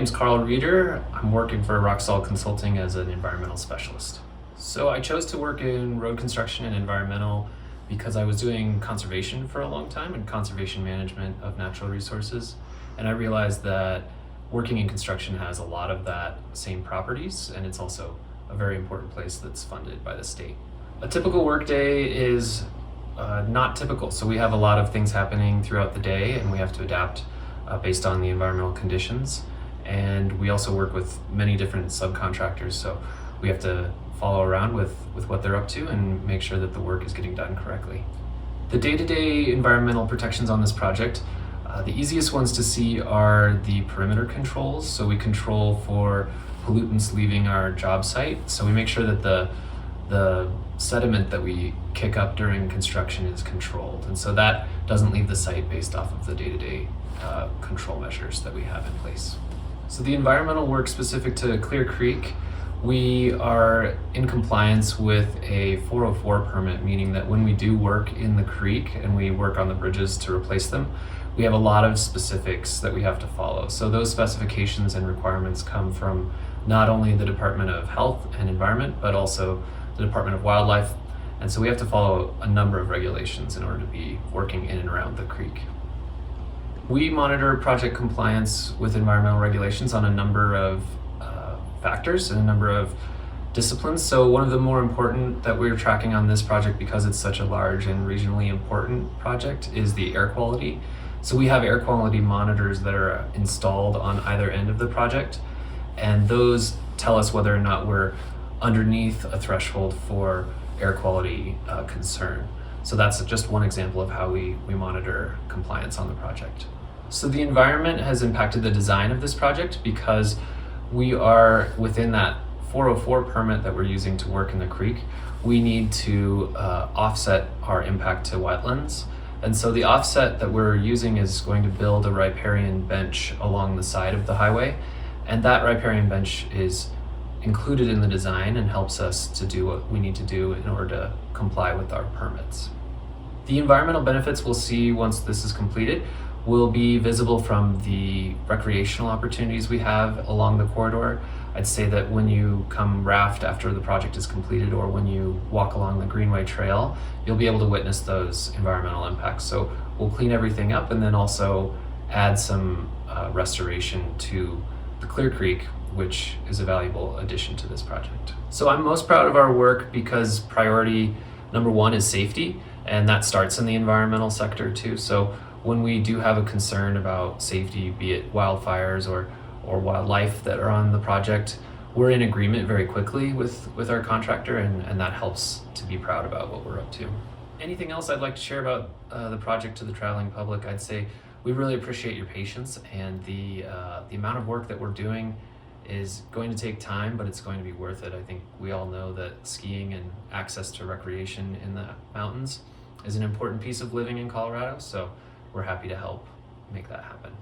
name's Carl Reeder. I'm working for Rocksol Consulting as an environmental specialist. So I chose to work in road construction and environmental because I was doing conservation for a long time and conservation management of natural resources. And I realized that working in construction has a lot of that same properties, and it's also a very important place that's funded by the state. A typical workday is not typical. So we have a lot of things happening throughout the day, and we have to adapt based on the environmental conditions. And we also work with many different subcontractors, so we have to follow around with what they're up to and make sure that the work is getting done correctly. The day-to-day environmental protections on this project, the easiest ones to see are the perimeter controls. So we control for pollutants leaving our job site. So we make sure that the sediment that we kick up during construction is controlled. And so that doesn't leave the site based off of the day-to-day control measures that we have in place. So the environmental work specific to Clear Creek, we are in compliance with a 404 permit, meaning that when we do work in the creek and we work on the bridges to replace them, we have a lot of specifics that we have to follow. So those specifications and requirements come from not only the Department of Health and Environment, but also the Department of Wildlife. And so we have to follow a number of regulations in order to be working in and around the creek. We monitor project compliance with environmental regulations on a number of factors and a number of disciplines. So one of the more important that we're tracking on this project, because it's such a large and regionally important project, is the air quality. So we have air quality monitors that are installed on either end of the project, and those tell us whether or not we're underneath a threshold for air quality concern. So that's just one example of how we monitor compliance on the project. So the environment has impacted the design of this project because we are within that 404 permit that we're using to work in the creek. We need to offset our impact to wetlands. And so the offset that we're using is going to build a riparian bench along the side of the highway. And that riparian bench is included in the design and helps us to do what we need to do in order to comply with our permits. The environmental benefits we'll see once this is completed will be visible from the recreational opportunities we have along the corridor. I'd say that when you come raft after the project is completed, or when you walk along the Greenway Trail, you'll be able to witness those environmental impacts. So we'll clean everything up and then also add some restoration to the Clear Creek, which is a valuable addition to this project. So I'm most proud of our work because priority number one is safety, and that starts in the environmental sector too. So when we do have a concern about safety, be it wildfires or wildlife that are on the project, we're in agreement very quickly with our contractor, and that helps to be proud about what we're up to. Anything else I'd like to share about the project to the traveling public? I'd say we really appreciate your patience, and the amount of work that we're doing is going to take time, but it's going to be worth it. I think we all know that skiing and access to recreation in the mountains is an important piece of living in Colorado, so we're happy to help make that happen.